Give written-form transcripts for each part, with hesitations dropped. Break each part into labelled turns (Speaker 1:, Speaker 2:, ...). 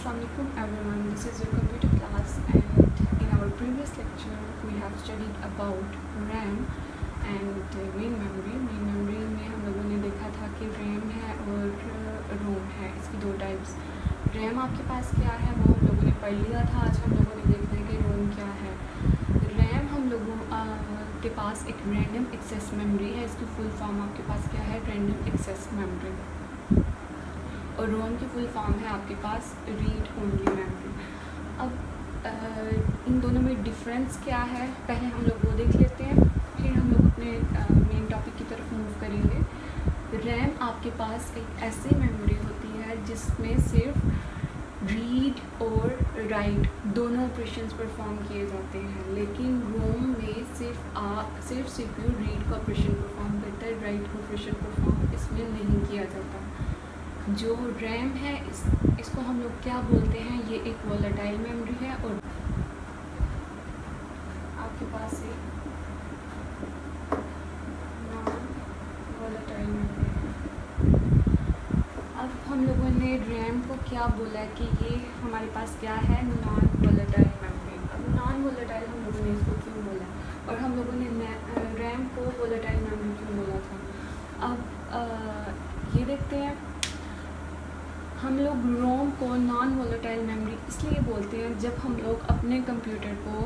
Speaker 1: Assalamualaikum everyone, this is your computer class and in our previous lecture we have studied about RAM and main memory में हम लोगों ने देखा था कि RAM है और ROM है, इसकी दो टाइप्स। RAM आपके पास क्या है वो हम लोगों ने पढ़ लिया था। आज हम लोगों ने देखना है कि ROM क्या है। RAM हम लोगों के पास एक रैंडम एक्सेस मेमोरी है, इसकी फुल फॉर्म आपके पास क्या है, रैंडम एक्सेस मेमोरी। और रोम की फुल फॉर्म है आपके पास रीड ओनली मेमोरी। अब इन दोनों में डिफरेंस क्या है पहले हम लोग वो देख लेते हैं, फिर हम लोग अपने मेन टॉपिक की तरफ मूव करेंगे। रैम आपके पास एक ऐसी मेमोरी होती है जिसमें सिर्फ रीड और राइट दोनों ऑपरेशंस परफॉर्म किए जाते हैं, लेकिन रोम में सिर्फ सीपीयू रीड का ऑपरेशन परफॉर्म करता है, राइट का ऑपरेशन परफॉर्म इसमें नहीं किया जाता। जो रैम है इसको हम लोग क्या बोलते हैं, ये एक वोलेटाइल मेमोरी है और आपके पास एक नॉन वोलेटाइल मेमोरी है। अब हम लोगों ने रैम को क्या बोला कि ये हमारे पास क्या है, नॉन वोलेटाइल मेमोरी। अब नॉन वोलेटाइल हम लोगों ने इसको क्यों बोला और हम लोगों ने रैम को वोलेटाइल मेमोरी क्यों बोला था। अब ये देखते हैं, हम लोग रोम को नॉन वोलेटाइल मेमोरी इसलिए बोलते हैं जब हम लोग अपने कंप्यूटर को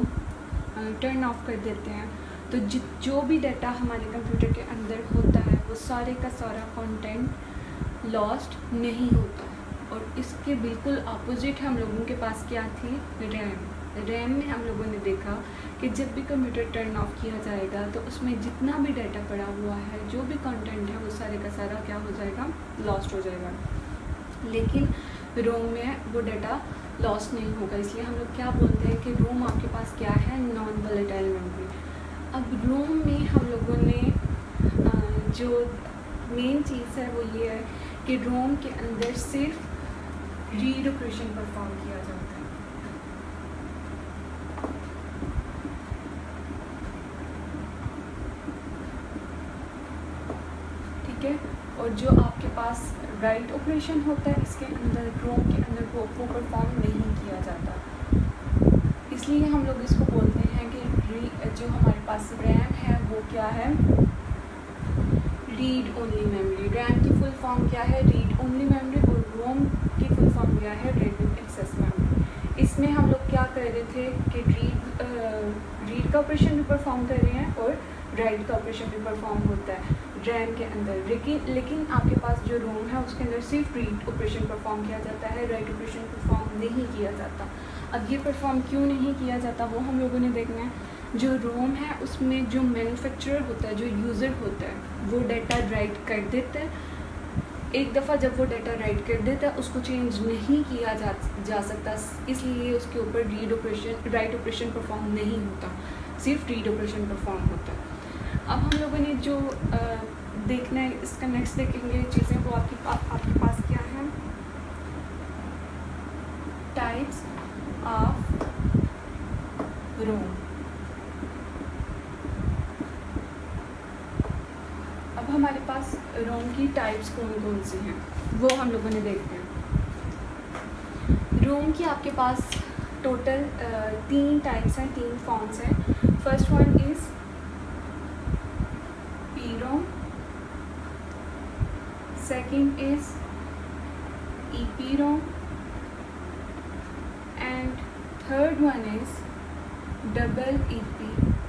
Speaker 1: टर्न ऑफ कर देते हैं तो जो भी डाटा हमारे कंप्यूटर के अंदर होता है वो सारे का सारा कंटेंट लॉस्ट नहीं होता। और इसके बिल्कुल अपोजिट हम लोगों के पास क्या थी, रैम में हम लोगों ने देखा कि जब भी कंप्यूटर टर्न ऑफ किया जाएगा तो उसमें जितना भी डाटा पड़ा हुआ है, जो भी कंटेंट है वो सारे का सारा क्या हो जाएगा, लॉस्ट हो जाएगा। लेकिन रोम में वो डाटा लॉस नहीं होगा, इसलिए हम लोग क्या बोलते हैं कि रोम आपके पास क्या है, नॉन वोलेटाइल मेमोरी। अब रोम में हम लोगों ने जो मेन चीज़ है वो ये है कि रोम के अंदर सिर्फ रीड ऑपरेशन परफॉर्म किया जाता है। ठीक है, और जो आपके पास राइट ऑपरेशन होता है इसके अंदर रोम के अंदर वो परफॉर्म नहीं किया जाता। इसलिए हम लोग इसको बोलते हैं कि जो हमारे पास रैम है वो क्या है, रीड ओनली मेमोरी। रैम की फुल फॉर्म क्या है, रीड ओनली मेमोरी, और रोम की फुल फॉर्म क्या है, रैंडम एक्सेस मेमोरी। इसमें हम लोग क्या कर रहे थे कि रीड का ऑपरेशन भी परफॉर्म कर रहे हैं और राइट का ऑपरेशन भी परफॉर्म होता है रैम के अंदर। लेकिन आपके पास जो रोम है उसके अंदर सिर्फ रीड ऑपरेशन परफॉर्म किया जाता है, राइट ऑपरेशन परफॉर्म नहीं किया जाता। अब ये परफॉर्म क्यों नहीं किया जाता वो हम लोगों ने देखना है। जो रोम है उसमें जो मैन्युफैक्चरर होता है, जो यूज़र होता है, वो डाटा राइट कर देता है। एक दफ़ा जब वो डाटा राइट कर देता है उसको चेंज नहीं किया जा सकता, इसलिए उसके ऊपर राइट ऑपरेशन परफॉर्म नहीं होता, सिर्फ रीड ऑपरेशन परफॉर्म होता है। अब हम लोगों ने जो देखना है इसका नेक्स्ट देखेंगे चीज़ें, वो आपके पास क्या है, टाइप्स ऑफ रोम। अब हमारे पास रोम की टाइप्स कौन कौन सी हैं वो हम लोगों ने देखते हैं। रोम की आपके पास टोटल 3 टाइप्स हैं, 3 फॉर्म्स हैं। First one is PROM, second is EPROM and third one is double EPROM।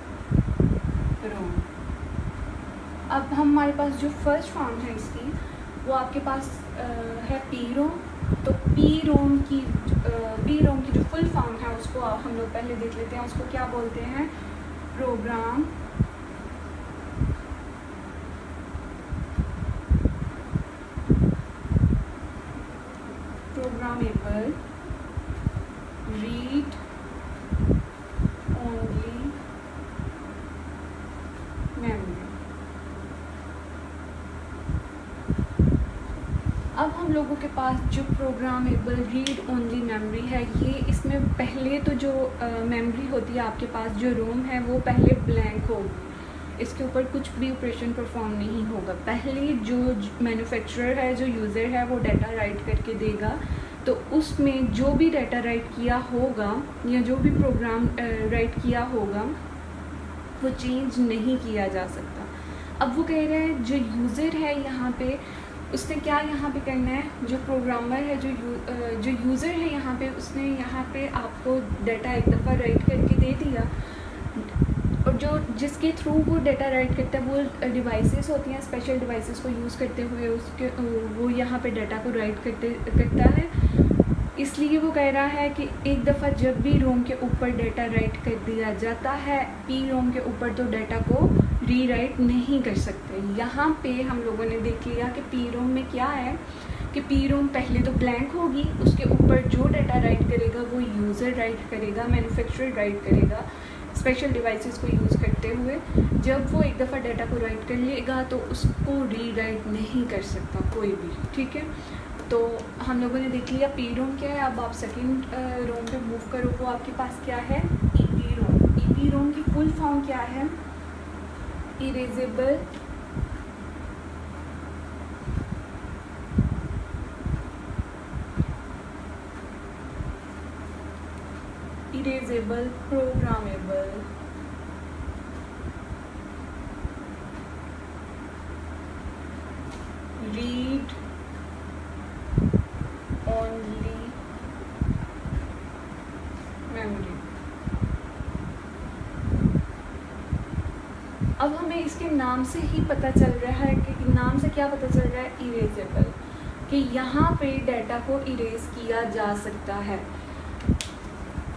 Speaker 1: अब हमारे पास जो फर्स्ट फॉर्म है इसकी वो आपके पास है PROM। तो PROM की जो फुल फॉर्म है उसको हम लोग पहले देख लेते हैं, उसको क्या बोलते हैं, प्रोग्रामेबल रीड ओनली मेमोरी। अब हम लोगों के पास जो प्रोग्रामेबल रीड ओनली मेमोरी है, ये इसमें पहले तो जो मेमोरी होती है आपके पास, जो रोम है वो पहले ब्लैंक होगी, इसके ऊपर कुछ भी ऑपरेशन परफॉर्म नहीं होगा। पहले जो मैन्युफैक्चरर है, जो यूज़र है, वो डाटा राइट करके देगा तो उसमें जो भी डाटा राइट किया होगा या जो भी प्रोग्राम राइट किया होगा वो चेंज नहीं किया जा सकता। अब वो कह रहे हैं जो यूज़र है यहाँ पे उसने क्या यहाँ पे करना है, जो प्रोग्रामर है जो यूज़र है यहाँ पे उसने यहाँ पे आपको डाटा एक दफ़ा राइट करके दे दिया, और जो जिसके थ्रू वो डाटा राइट करता है वो डिवाइसेस होती हैं, स्पेशल डिवाइसेस को यूज़ करते हुए उसके वो यहाँ पे डाटा को राइट करता है। इसलिए वो कह रहा है कि एक दफ़ा जब भी रोम के ऊपर डाटा राइट कर दिया जाता है, पी रोम के ऊपर तो डाटा को रीराइट नहीं कर सकते। यहाँ पे हम लोगों ने देख लिया कि पी रोम में क्या है कि पी रोम पहले तो ब्लैंक होगी, उसके ऊपर जो डाटा राइट करेगा वो यूज़र राइट करेगा, मैन्युफैक्चरर राइट करेगा स्पेशल डिवाइसेस को यूज़ करते हुए। जब वो एक दफ़ा डाटा को राइट कर लेगा तो उसको रीराइट नहीं कर सकता कोई भी, ठीक है। तो हम लोगों ने देख लिया पी रोम क्या है। अब आप सेकंड रोम पे मूव करो, वो आपके पास क्या है, ईपी रोम। ईपी रोम की फुल फॉर्म क्या है, erasable programmable read only memory. अब हमें इसके नाम से ही पता चल रहा है कि नाम से क्या पता चल रहा है, इरेजेबल, कि यहाँ पे डाटा को इरेज किया जा सकता है।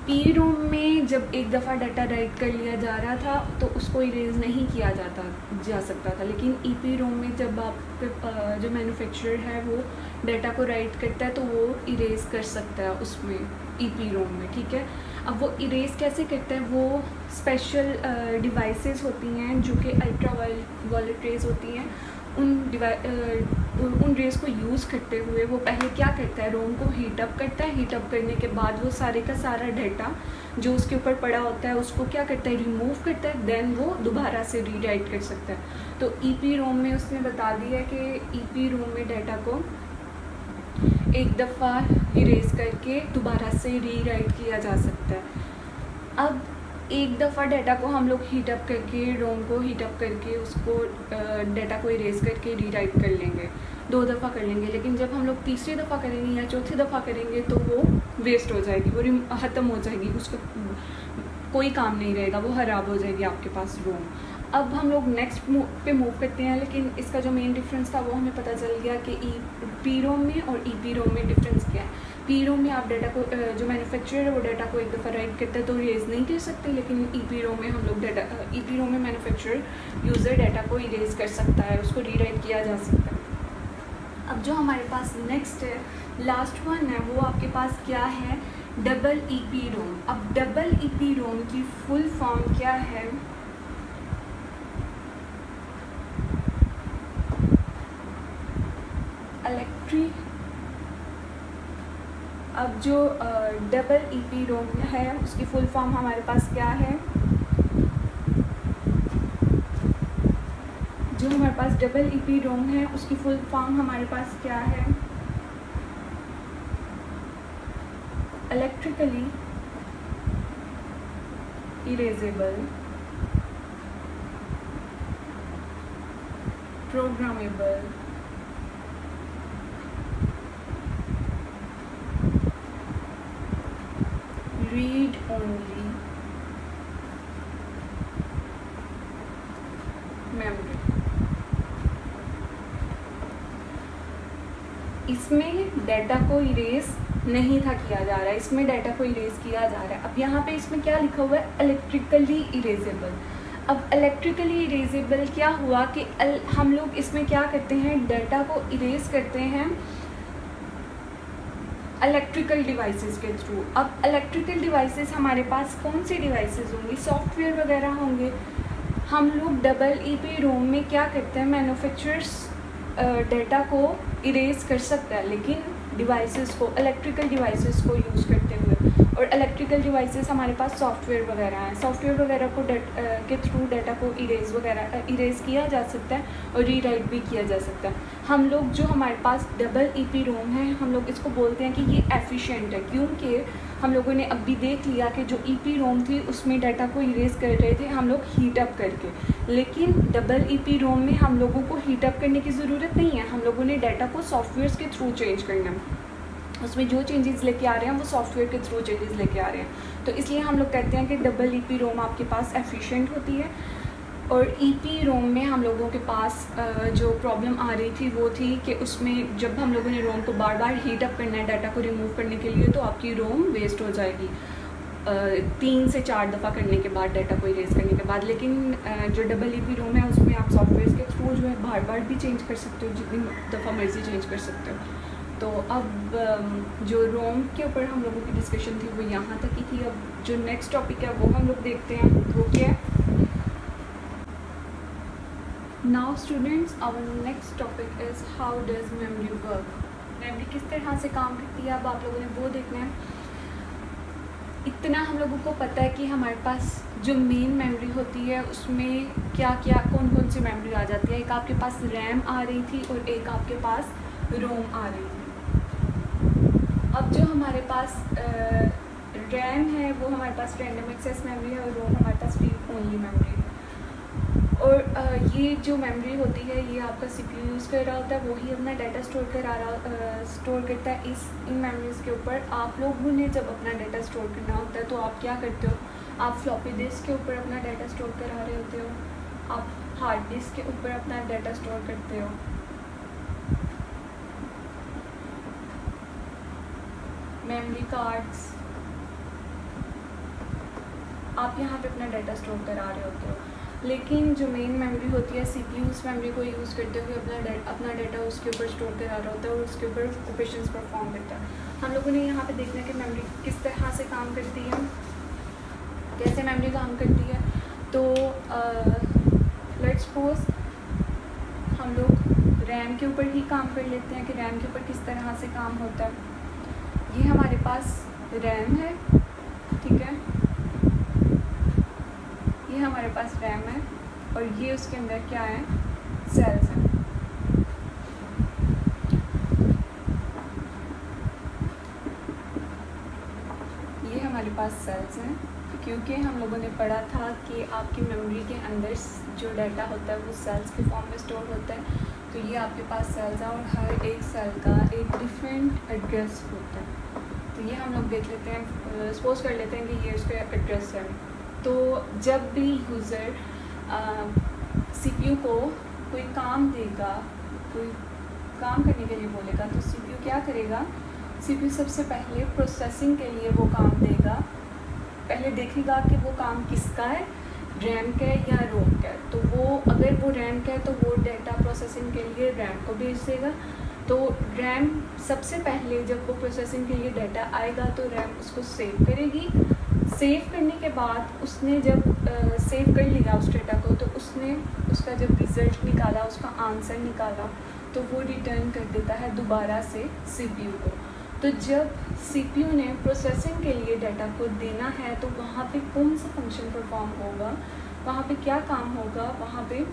Speaker 1: पी रोम में जब एक दफ़ा डाटा राइट कर लिया जा रहा था तो उसको इरेज नहीं किया जा सकता था, लेकिन ईपी रोम में जब आप जो मैन्युफैक्चरर है वो डाटा को राइट करता है तो वो इरेज कर सकता है उसमें ईपी रोम में, ठीक है। अब वो इरेज कैसे करता है, वो स्पेशल डिवाइसेस होती हैं जो कि अल्ट्रा वायलेट रेज होती हैं, उन रेज को यूज़ करते हुए वो पहले क्या करता है, रोम को हीट अप करता है। हीट अप करने के बाद वो सारे का सारा डाटा जो उसके ऊपर पड़ा होता है उसको क्या करता है, रिमूव करता है, देन वो दोबारा से रीराइट कर सकता है। तो ईपी रोम में उसने बता दिया कि ईपी रोम में डाटा को एक दफ़ा इरेज करके दोबारा से रीराइट किया जा सकता है। अब एक दफ़ा डाटा को हम लोग हीट अप करके, रोम को हीट अप करके उसको डाटा को इरेज करके रीराइट कर लेंगे, 2 दफ़ा कर लेंगे, लेकिन जब हम लोग तीसरी दफ़ा करेंगे या चौथी दफ़ा करेंगे तो वो वेस्ट हो जाएगी, वो ख़त्म हो जाएगी, उसका कोई काम नहीं रहेगा, वो ख़राब हो जाएगी आपके पास रोम। अब हम लोग नेक्स्ट पे मूव करते हैं, लेकिन इसका जो मेन डिफरेंस था वो हमें पता चल गया कि पी रोम में और ईपी रोम में डिफरेंस क्या है। पी रोम में आप डाटा को जो मैन्युफैक्चरर है वो डाटा को एक दफ़ा राइट करता है तो इरेज नहीं कर सकते, लेकिन ईपी रोम में हम लोग ईपी रोम में मैन्युफैक्चरर यूज़र डाटा को इरेज कर सकता है, उसको रीराइट किया जा सकता है। अब जो हमारे पास नेक्स्ट है, लास्ट वन है, वो आपके पास क्या है, डबल ईपी रोम। अब डबल ईपी रोम की फुल फॉर्म क्या है, अब जो डबल ईपी रोम है उसकी फुल फॉर्म हमारे पास क्या है, जो हमारे पास डबल ईपी रोम है उसकी फुल फॉर्म हमारे पास क्या है, electrically erasable programmable read only memory. इसमें डाटा को इरेज नहीं था किया जा रहा है, इसमें डाटा को इरेज किया जा रहा है। अब यहाँ पे इसमें क्या लिखा हुआ है, इलेक्ट्रिकली इरेजेबल। अब इलेक्ट्रिकली इरेजेबल क्या हुआ कि हम लोग इसमें क्या करते हैं, डाटा को इरेज करते हैं इलेक्ट्रिकल डिवाइसेस के थ्रू। अब इलेक्ट्रिकल डिवाइसेस हमारे पास कौन सी डिवाइसेस होंगी, सॉफ्टवेयर वगैरह होंगे। हम लोग डबल ईपी रोम में क्या करते हैं, मैन्युफैक्चरर्स डाटा को इरेज कर सकता है, लेकिन डिवाइसेस को, इलेक्ट्रिकल डिवाइसेस को यूज़ करते हुए। और इलेक्ट्रिकल डिवाइसेस हमारे पास सॉफ्टवेयर वगैरह हैं। सॉफ्टवेयर वगैरह को के थ्रू डाटा को इरेज़ किया जा सकता है और रीराइट भी किया जा सकता है। हम लोग जो हमारे पास डबल EPROM है, हम लोग इसको बोलते हैं कि ये एफिशिएंट है, क्योंकि हम लोगों ने अभी देख लिया कि जो EPROM थी उसमें डाटा को इरेज़ कर रहे थे हम लोग हीट अप करके, लेकिन डबल EPROM में हम लोगों को हीट अप करने की ज़रूरत नहीं है। हम लोगों ने डाटा को सॉफ्टवेयर के थ्रू चेंज करना है, उसमें जो चेंजेस लेके आ रहे हैं वो सॉफ्टवेयर के थ्रू चेंजेस लेके आ रहे हैं। तो इसलिए हम लोग कहते हैं कि डबल EPROM आपके पास एफिशिएंट होती है। और EPROM में हम लोगों के पास जो प्रॉब्लम आ रही थी वो थी कि उसमें जब हम लोगों ने रोम को बार बार हीट अप करना है डाटा को रिमूव करने के लिए, तो आपकी रोम वेस्ट हो जाएगी 3 से 4 दफ़ा करने के बाद, डाटा को इरेज करने के बाद। लेकिन जो डबल EPROM है उसमें आप सॉफ्टवेयर के थ्रू जो है बार बार भी चेंज कर सकते हो, जितनी दफ़ा मर्जी चेंज कर सकते हो। तो अब जो रोम के ऊपर हम लोगों की डिस्कशन थी वो यहाँ तक ही थी। अब जो नेक्स्ट टॉपिक है वो हम लोग देखते हैं, वो क्या है। Now students, our next topic is how does memory work. Memory किस तरह से काम करती है, अब आप लोगों ने वो देखना है। इतना हम लोगों को पता है कि हमारे पास जो मेन मेमोरी होती है उसमें क्या क्या कौन कौन सी मेमोरी आ जाती है। एक आपके पास रैम आ रही थी और एक आपके पास रोम आ रही थी। अब जो हमारे पास रैम है वो हमारे पास रैंडम एक्सेस मेमोरी है और रोम हमारे पास रीड ओनली मेमोरी है। और ये जो मेमोरी होती है ये आपका CPU यूज़ कर रहा होता है, वही अपना डाटा स्टोर करता है इन मेमोरीज़ के ऊपर। आप लोगों ने जब अपना डाटा स्टोर करना होता है तो आप क्या करते हो, आप फ्लॉपी डिस्क के ऊपर अपना डाटा स्टोर करा रहे होते हो, आप हार्ड डिस्क के ऊपर अपना डाटा स्टोर करते हो। मेमोरी कार्ड्स, आप यहाँ पे अपना डाटा स्टोर करा रहे होते हो। लेकिन जो मेन मेमोरी होती है CPU उस मेमोरी को यूज़ करते हुए अपना डाटा उसके ऊपर स्टोर करा रहा होता है और उसके ऊपर ऑपरेशंस परफॉर्म करता है। हम लोगों ने यहाँ पे देखना है कि मेमोरी किस तरह से काम करती है, कैसे मेमोरी काम करती है। तो लेट्स सपोज हम लोग रैम के ऊपर ही काम कर लेते हैं कि रैम के ऊपर किस तरह से काम होता है। ये हमारे पास रैम है, ठीक है, ये हमारे पास रैम है और ये उसके अंदर क्या है, सेल्स हैं। ये हमारे पास सेल्स हैं क्योंकि हम लोगों ने पढ़ा था कि आपकी मेमोरी के अंदर जो डाटा होता है वो सेल्स के फॉर्म में स्टोर होता है। तो ये आपके पास सेल्स हैं और हर एक सेल का एक डिफरेंट एड्रेस होता है। तो ये हम लोग देख लेते हैं, सपोज कर लेते हैं कि ये उसका एड्रेस है। तो जब भी यूज़र CPU को कोई काम देगा, कोई काम करने के लिए बोलेगा, तो CPU क्या करेगा, CPU सबसे पहले प्रोसेसिंग के लिए वो काम देगा। पहले देखेगा कि वो काम किसका है, रैम का है या रोम का है। तो वो अगर वो रैम का है तो वो डाटा प्रोसेसिंग के लिए रैम को भेज देगा। तो रैम सबसे पहले जब वो प्रोसेसिंग के लिए डाटा आएगा तो रैम उसको सेव करेगी। सेव करने के बाद उसने जब सेव कर लिया उस डाटा को, तो उसने उसका जब रिज़ल्ट निकाला, उसका आंसर निकाला, तो वो रिटर्न कर देता है दोबारा से CPU को। तो जब CPU ने प्रोसेसिंग के लिए डाटा को देना है तो वहाँ पे कौन सा फंक्शन परफॉर्म होगा, वहाँ पे क्या काम होगा, वहाँ पे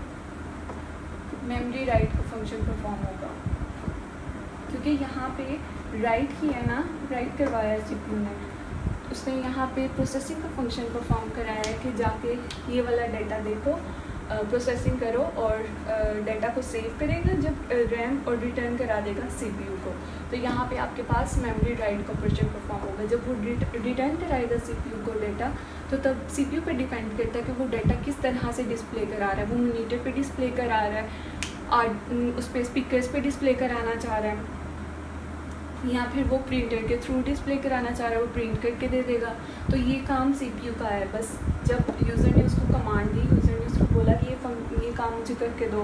Speaker 1: मेमोरी राइट का फंक्शन परफॉर्म होगा। क्योंकि यहाँ पे राइट ही है ना, राइट करवाया है CPU ने, उसने यहाँ पे प्रोसेसिंग का फंक्शन परफॉर्म कराया है कि जाके ये वाला डाटा देखो, प्रोसेसिंग करो और डाटा को सेव करेगा जब रैम और रिटर्न करा देगा CPU को। तो यहाँ पे आपके पास मेमोरी राइट का ऑपरेशन परफॉर्म होगा। जब वो रिटर्न कराएगा CPU को डाटा, तो तब CPU पे डिपेंड करता है कि वो डाटा किस तरह से डिस्प्ले करा रहा है। वो मॉनिटर पे डिस्प्ले करा रहा है, उस पर स्पीकर्स पे डिस्प्ले कराना चाह रहा है, या फिर वो प्रिंटर के थ्रू डिस्प्ले कराना चाह रहा है, वो प्रिंट करके दे देगा। तो ये काम CPU का है। बस जब यूज़र ने उसको कमांड दी, यूज़र ने उसको बोला कि ये काम मुझे करके दो,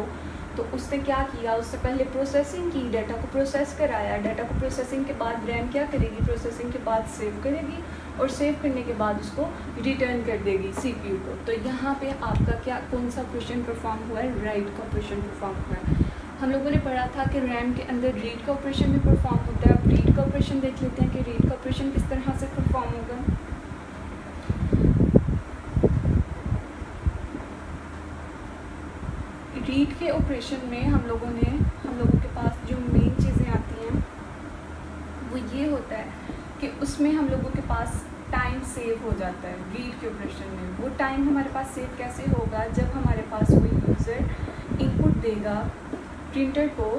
Speaker 1: तो उसने क्या किया, उससे पहले प्रोसेसिंग की, डाटा को प्रोसेस कराया। डाटा को प्रोसेसिंग के बाद रैम क्या करेगी, प्रोसेसिंग के बाद सेव करेगी और सेव करने के बाद उसको रिटर्न कर देगी CPU को। तो यहाँ पे आपका क्या कौन सा ऑपरेशन परफॉर्म हुआ है, राइट का ऑपरेशन परफॉर्म हुआ है। हम लोगों ने पढ़ा था कि रैम के अंदर रीड का ऑपरेशन भी परफॉर्म होता है। अब रीड रीड का ऑपरेशन देख लेते हैं कि रीड का ऑपरेशन किस तरह से परफॉर्म होगा। रीड के ऑपरेशन में हम लोगों के पास जो मेन चीज़ें आती हैं वो ये होता है कि उसमें हम लोगों के पास टाइम सेव हो जाता है। रीड के ऑपरेशन में वो टाइम हमारे पास सेव कैसे होगा, जब हमारे पास कोई यूज़र इनपुट देगा प्रिंटर को,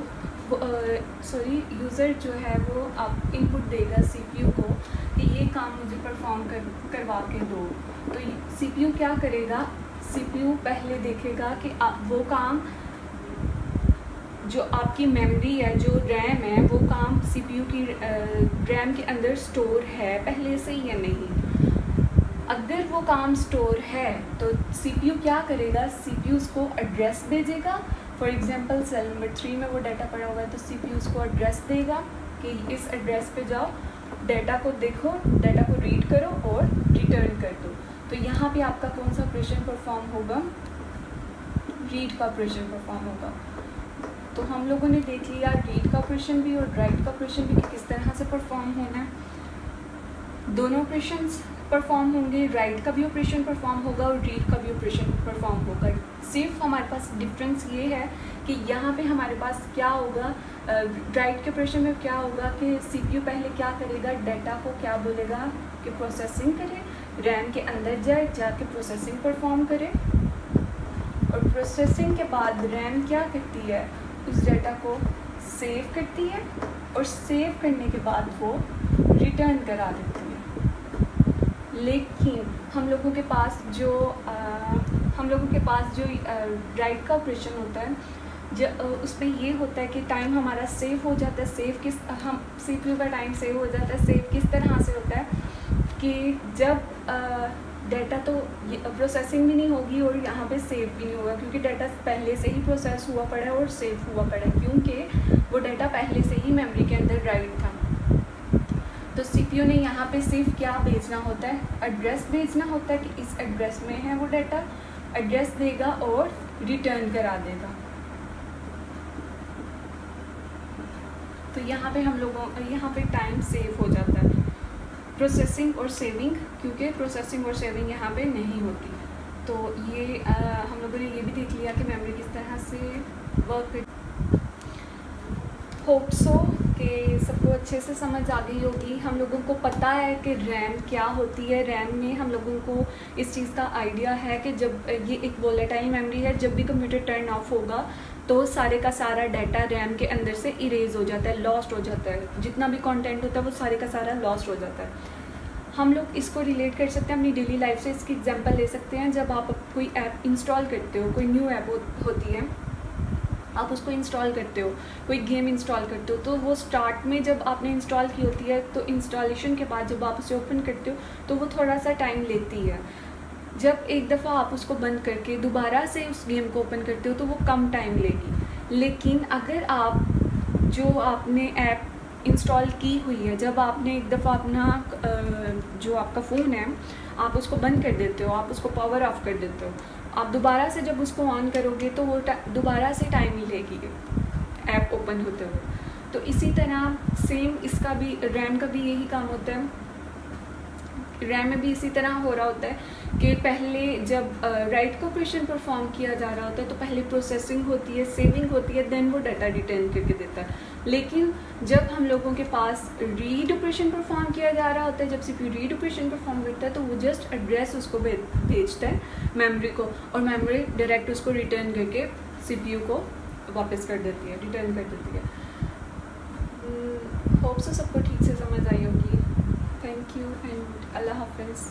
Speaker 1: यूज़र जो है वो अब इनपुट देगा सीपीयू को कि ये काम मुझे परफॉर्म करवा के दो। तो सीपीयू क्या करेगा, सीपीयू पहले देखेगा कि वो काम जो आपकी मेमोरी है, जो रैम है, वो काम सीपीयू की रैम के अंदर स्टोर है पहले से या नहीं। अगर वो काम स्टोर है तो सीपीयू क्या करेगा, सीपीयू उसको एड्रेस भेजेगा। फॉर एग्जांपल सेल नंबर 3 में वो डाटा पड़ा हुआ है तो सीपीयू उसको एड्रेस देगा कि इस एड्रेस पे जाओ, डाटा को देखो, डाटा को रीड करो और रिटर्न कर दो। तो यहाँ पे आपका कौन सा ऑपरेशन परफॉर्म होगा, रीड का ऑपरेशन परफॉर्म होगा। तो हम लोगों ने देख लिया रीड का ऑपरेशन भी और राइट का ऑपरेशन भी किस तरह से परफॉर्म होना है। दोनों ऑपरेशंस परफॉर्म होंगे, राइट का भी ऑपरेशन परफॉर्म होगा और रीड का भी ऑपरेशन परफॉर्म होगा। सिर्फ हमारे पास डिफरेंस ये है कि यहाँ पे हमारे पास क्या होगा, राइट के ऑपरेशन में क्या होगा कि सीपीयू पहले क्या करेगा, डाटा को क्या बोलेगा कि प्रोसेसिंग करे, रैम के अंदर जाके प्रोसेसिंग परफॉर्म करे और प्रोसेसिंग के बाद रैम क्या करती है, उस डाटा को सेव करती है और सेव करने के बाद वो रिटर्न करा देती है। लेकिन हम लोगों के पास जो राइट का ऑपरेशन होता है, उसमें ये होता है कि टाइम हमारा सेव हो जाता है। हम सीपीयू का टाइम सेव हो जाता है। सेव किस तरह से होता है कि जब डाटा तो प्रोसेसिंग भी नहीं होगी और यहाँ पे सेव भी नहीं होगा, क्योंकि डाटा पहले से ही प्रोसेस हुआ पड़ा है और सेव हुआ पड़ा है, क्योंकि वो डाटा पहले से ही मेमोरी के अंदर राइट था। तो सीपीयू ने यहाँ पे सिर्फ क्या भेजना होता है, एड्रेस भेजना होता है कि इस एड्रेस में है वो डाटा, एड्रेस देगा और रिटर्न करा देगा। तो यहाँ पे टाइम सेव हो जाता है, प्रोसेसिंग और सेविंग, क्योंकि प्रोसेसिंग और सेविंग यहाँ पे नहीं होती। तो ये हम लोगों ने ये भी देख लिया कि मेमोरी किस तरह से वर्क करती। होप सो कि सबको अच्छे से समझ आ गई होगी। हम लोगों को पता है कि रैम क्या होती है। रैम में हम लोगों को इस चीज़ का आइडिया है कि जब ये एक वोलेटाइल मेमोरी है, जब भी कंप्यूटर टर्न ऑफ होगा तो सारे का सारा डाटा रैम के अंदर से इरेज हो जाता है, लॉस्ट हो जाता है। जितना भी कंटेंट होता है वो सारे का सारा लॉस्ट हो जाता है। हम लोग इसको रिलेट कर सकते हैं अपनी डेली लाइफ से। इसकी एग्जांपल ले सकते हैं, जब आप कोई ऐप इंस्टॉल करते हो, कोई न्यू ऐप होती है, आप उसको इंस्टॉल करते हो, कोई गेम इंस्टॉल करते हो, तो वो स्टार्ट में जब आपने इंस्टॉल की होती है तो इंस्टॉलेशन के बाद जब आप उसे ओपन करते हो तो वो थोड़ा सा टाइम लेती है। जब एक दफ़ा आप उसको बंद करके दोबारा से उस गेम को ओपन करते हो तो वो कम टाइम लेगी। लेकिन अगर आप जो आपने ऐप इंस्टॉल की हुई है, जब आपने एक दफ़ा अपना जो आपका फ़ोन है आप उसको बंद कर देते हो, आप उसको पावर ऑफ कर देते हो, आप दोबारा से जब उसको ऑन करोगे तो वो दोबारा से टाइम ही लेगी ऐप ओपन होते हुए। तो इसी तरह सेम इसका भी, रैम का भी यही काम होता है। रैम में भी इसी तरह हो रहा होता है कि पहले जब राइट का ऑपरेशन परफॉर्म किया जा रहा होता है तो पहले प्रोसेसिंग होती है, सेविंग होती है, देन वो डाटा रिटर्न करके देता है। लेकिन जब हम लोगों के पास रीड ऑपरेशन परफॉर्म किया जा रहा होता है, जब सीपीयू रीड ऑपरेशन परफॉर्म करता है तो वो जस्ट एड्रेस उसको भेजता है मेमोरी को, और मेमोरी डायरेक्ट उसको रिटर्न करके सीपीयू को वापस कर देती है, रिटर्न कर देती है। होप से सबको ठीक से समझ आई होगी। थैंक यू एंड अल्लाह हाफिज़।